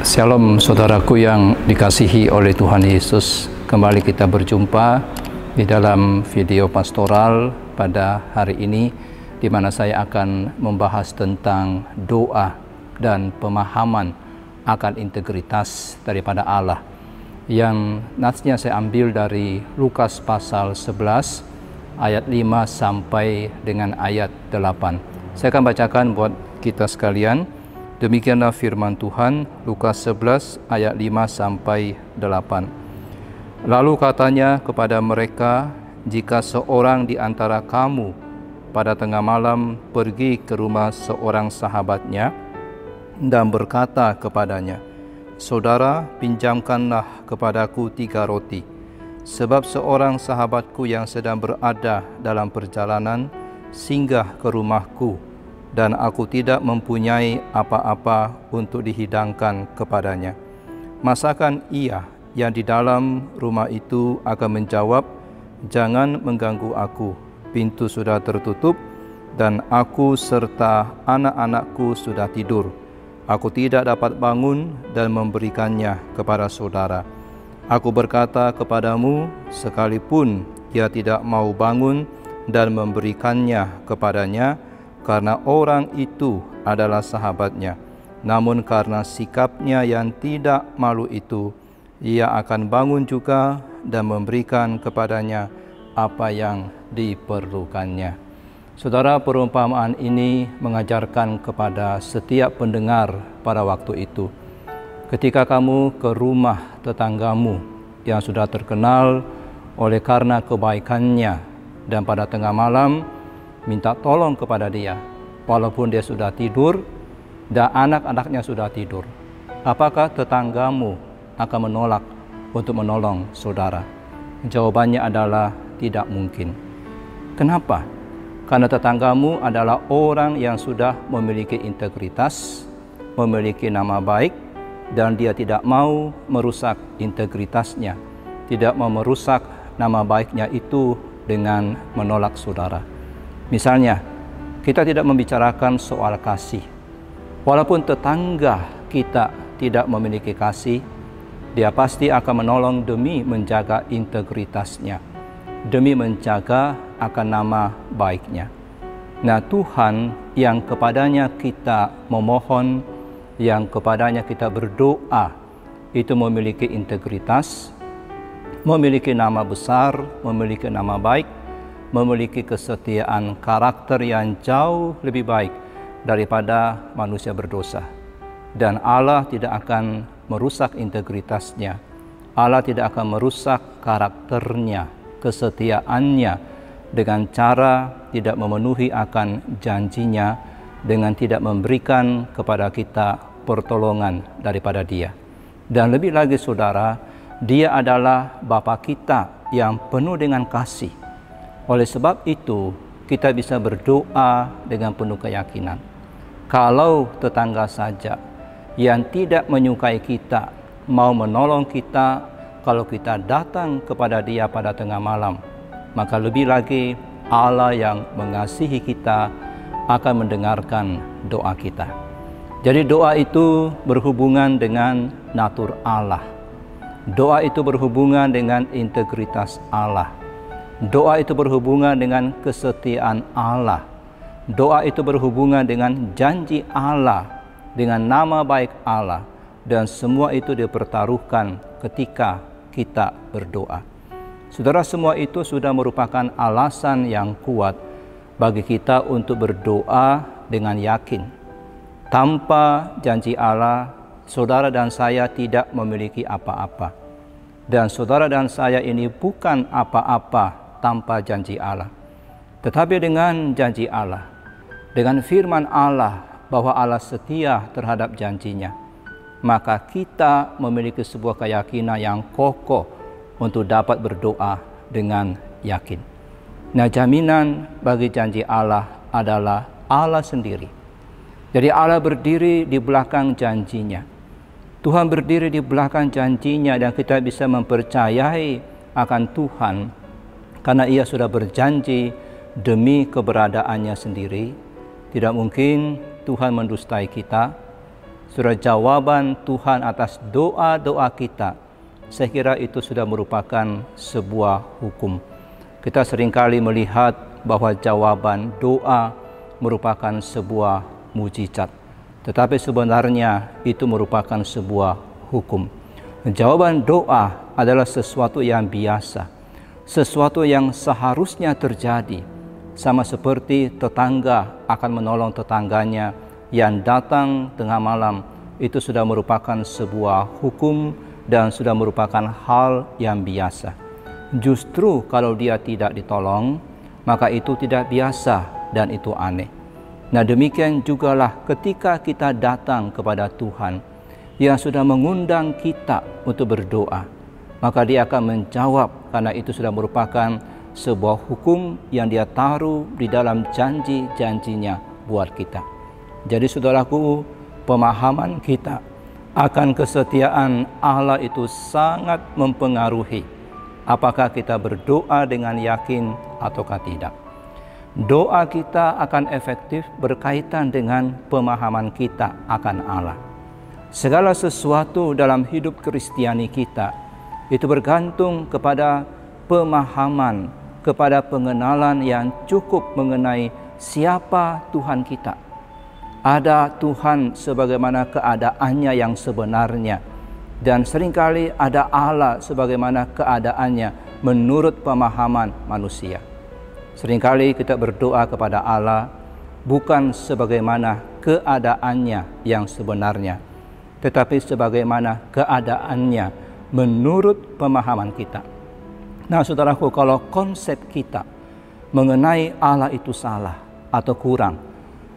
Shalom saudaraku yang dikasihi oleh Tuhan Yesus. Kembali kita berjumpa di dalam video pastoral pada hari ini, di mana saya akan membahas tentang doa dan pemahaman akan integritas daripada Allah, yang natsnya saya ambil dari Lukas pasal 11 ayat 5 sampai dengan ayat 8. Saya akan bacakan buat kita sekalian. Demikianlah firman Tuhan, Lukas 11 ayat 5 sampai 8. Lalu katanya kepada mereka, jika seorang di antara kamu pada tengah malam pergi ke rumah seorang sahabatnya dan berkata kepadanya, Saudara, pinjamkanlah kepadaku 3 roti, sebab seorang sahabatku yang sedang berada dalam perjalanan singgah ke rumahku, dan aku tidak mempunyai apa-apa untuk dihidangkan kepadanya. Masakan ia yang di dalam rumah itu akan menjawab, Jangan mengganggu aku, pintu sudah tertutup, dan aku serta anak-anakku sudah tidur. Aku tidak dapat bangun dan memberikannya kepada saudara. Aku berkata kepadamu, sekalipun ia tidak mau bangun dan memberikannya kepadanya, karena orang itu adalah sahabatnya. Namun karena sikapnya yang tidak malu itu, ia akan bangun juga dan memberikan kepadanya apa yang diperlukannya. Saudara, perumpamaan ini mengajarkan kepada setiap pendengar pada waktu itu. Ketika kamu ke rumah tetanggamu yang sudah terkenal oleh karena kebaikannya, dan pada tengah malam minta tolong kepada dia, walaupun dia sudah tidur dan anak-anaknya sudah tidur. Apakah tetanggamu akan menolak untuk menolong saudara? Jawabannya adalah tidak mungkin. Kenapa? Karena tetanggamu adalah orang yang sudah memiliki integritas, memiliki nama baik, dan dia tidak mau merusak integritasnya, tidak mau merusak nama baiknya itu dengan menolak saudara. Misalnya, kita tidak membicarakan soal kasih. Walaupun tetangga kita tidak memiliki kasih, dia pasti akan menolong demi menjaga integritasnya, demi menjaga akan nama baiknya. Nah, Tuhan yang kepadanya kita memohon, yang kepadanya kita berdoa, itu memiliki integritas, memiliki nama besar, memiliki nama baik, memiliki kesetiaan karakter yang jauh lebih baik daripada manusia berdosa. Dan Allah tidak akan merusak integritasnya. Allah tidak akan merusak karakternya, kesetiaannya, dengan cara tidak memenuhi akan janjinya, dengan tidak memberikan kepada kita pertolongan daripada Dia. Dan lebih lagi saudara, Dia adalah Bapa kita yang penuh dengan kasih. Oleh sebab itu, kita bisa berdoa dengan penuh keyakinan. Kalau tetangga saja yang tidak menyukai kita mau menolong kita kalau kita datang kepada dia pada tengah malam, maka lebih lagi Allah yang mengasihi kita akan mendengarkan doa kita. Jadi doa itu berhubungan dengan natur Allah. Doa itu berhubungan dengan integritas Allah. Doa itu berhubungan dengan kesetiaan Allah. Doa itu berhubungan dengan janji Allah, dengan nama baik Allah. Dan semua itu dipertaruhkan ketika kita berdoa. Saudara, semua itu sudah merupakan alasan yang kuat bagi kita untuk berdoa dengan yakin. Tanpa janji Allah, saudara dan saya tidak memiliki apa-apa. Dan saudara dan saya ini bukan apa-apa tanpa janji Allah. Tetapi dengan janji Allah, dengan firman Allah bahwa Allah setia terhadap janjinya, maka kita memiliki sebuah keyakinan yang kokoh untuk dapat berdoa dengan yakin. Nah, jaminan bagi janji Allah adalah Allah sendiri. Jadi Allah berdiri di belakang janjinya. Tuhan berdiri di belakang janjinya, dan kita bisa mempercayai akan Tuhan karena Ia sudah berjanji demi keberadaannya sendiri. Tidak mungkin Tuhan mendustai kita. Saudara, jawaban Tuhan atas doa-doa kita, saya kira itu sudah merupakan sebuah hukum. Kita seringkali melihat bahwa jawaban doa merupakan sebuah mujizat, tetapi sebenarnya itu merupakan sebuah hukum. Jawaban doa adalah sesuatu yang biasa, sesuatu yang seharusnya terjadi, sama seperti tetangga akan menolong tetangganya yang datang tengah malam. Itu sudah merupakan sebuah hukum dan sudah merupakan hal yang biasa. Justru kalau dia tidak ditolong, maka itu tidak biasa dan itu aneh. Nah, demikian jugalah ketika kita datang kepada Tuhan yang sudah mengundang kita untuk berdoa, maka dia akan menjawab, karena itu sudah merupakan sebuah hukum yang dia taruh di dalam janji-janjinya buat kita. Jadi saudaraku, pemahaman kita akan kesetiaan Allah itu sangat mempengaruhi apakah kita berdoa dengan yakin ataukah tidak. Doa kita akan efektif berkaitan dengan pemahaman kita akan Allah. Segala sesuatu dalam hidup Kristiani kita itu bergantung kepada pemahaman, kepada pengenalan yang cukup mengenai siapa Tuhan kita. Ada Tuhan sebagaimana keadaannya yang sebenarnya, dan seringkali ada Allah sebagaimana keadaannya menurut pemahaman manusia. Seringkali kita berdoa kepada Allah bukan sebagaimana keadaannya yang sebenarnya, tetapi sebagaimana keadaannya menurut pemahaman kita. Nah, saudaraku, kalau konsep kita mengenai Allah itu salah atau kurang,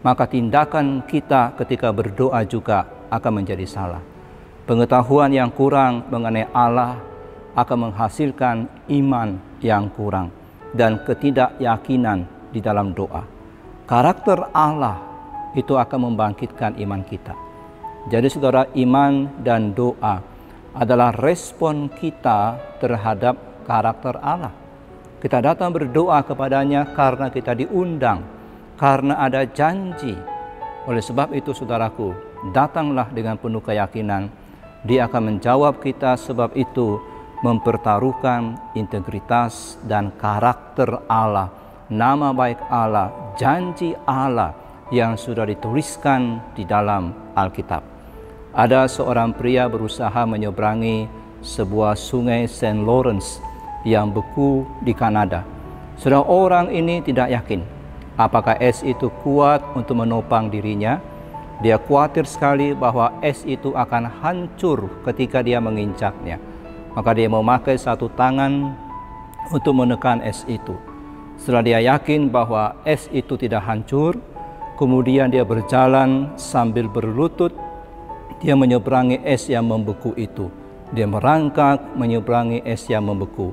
maka tindakan kita ketika berdoa juga akan menjadi salah. Pengetahuan yang kurang mengenai Allah akan menghasilkan iman yang kurang dan ketidakyakinan di dalam doa. Karakter Allah itu akan membangkitkan iman kita. Jadi saudara, iman dan doa adalah respon kita terhadap karakter Allah. Kita datang berdoa kepadanya karena kita diundang, karena ada janji. Oleh sebab itu saudaraku, datanglah dengan penuh keyakinan. Dia akan menjawab kita, sebab itu mempertaruhkan integritas dan karakter Allah, nama baik Allah, janji Allah yang sudah dituliskan di dalam Alkitab. Ada seorang pria berusaha menyeberangi sebuah sungai St. Lawrence yang beku di Kanada. Saudara, orang ini tidak yakin apakah es itu kuat untuk menopang dirinya. Dia khawatir sekali bahwa es itu akan hancur ketika dia menginjaknya. Maka dia memakai satu tangan untuk menekan es itu. Setelah dia yakin bahwa es itu tidak hancur, kemudian dia berjalan sambil berlutut. Dia menyeberangi es yang membeku itu. Dia merangkak menyeberangi es yang membeku.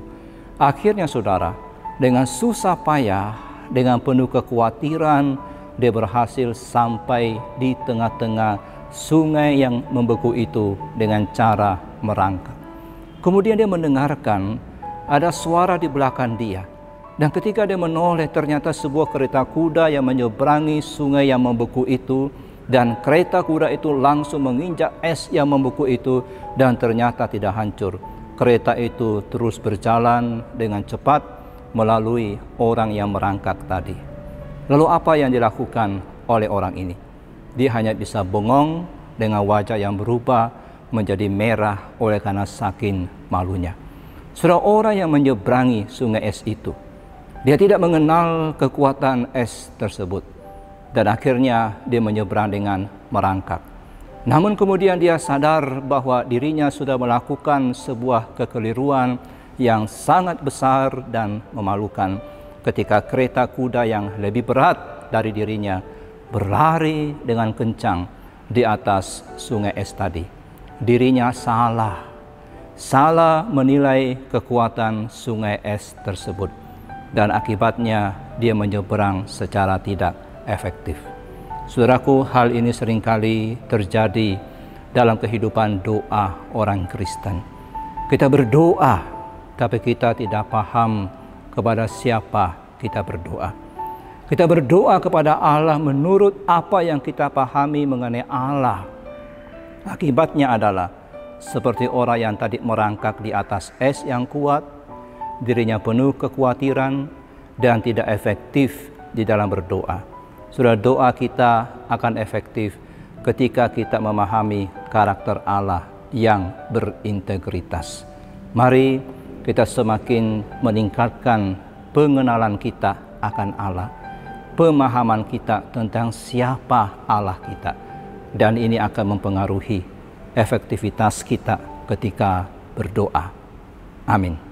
Akhirnya saudara, dengan susah payah, dengan penuh kekhawatiran, dia berhasil sampai di tengah-tengah sungai yang membeku itu dengan cara merangkak. Kemudian dia mendengarkan ada suara di belakang dia. Dan ketika dia menoleh, ternyata sebuah kereta kuda yang menyeberangi sungai yang membeku itu. Dan kereta kuda itu langsung menginjak es yang membeku itu. Dan ternyata tidak hancur. Kereta itu terus berjalan dengan cepat melalui orang yang merangkak tadi. Lalu apa yang dilakukan oleh orang ini? Dia hanya bisa bengong dengan wajah yang berubah menjadi merah oleh karena saking malunya. Saudara, orang yang menyeberangi sungai es itu, dia tidak mengenal kekuatan es tersebut. Dan akhirnya dia menyeberang dengan merangkak. Namun kemudian dia sadar bahwa dirinya sudah melakukan sebuah kekeliruan yang sangat besar dan memalukan ketika kereta kuda yang lebih berat dari dirinya berlari dengan kencang di atas sungai es tadi. Dirinya salah menilai kekuatan sungai es tersebut, dan akibatnya dia menyeberang secara tidak efektif. Saudaraku, hal ini seringkali terjadi dalam kehidupan doa orang Kristen. Kita berdoa, tapi kita tidak paham kepada siapa kita berdoa. Kita berdoa kepada Allah menurut apa yang kita pahami mengenai Allah. Akibatnya adalah seperti orang yang tadi merangkak di atas es yang kuat, dirinya penuh kekhawatiran dan tidak efektif di dalam berdoa. Saudara, doa kita akan efektif ketika kita memahami karakter Allah yang berintegritas. Mari kita semakin meningkatkan pengenalan kita akan Allah, pemahaman kita tentang siapa Allah kita, dan ini akan mempengaruhi efektivitas kita ketika berdoa. Amin.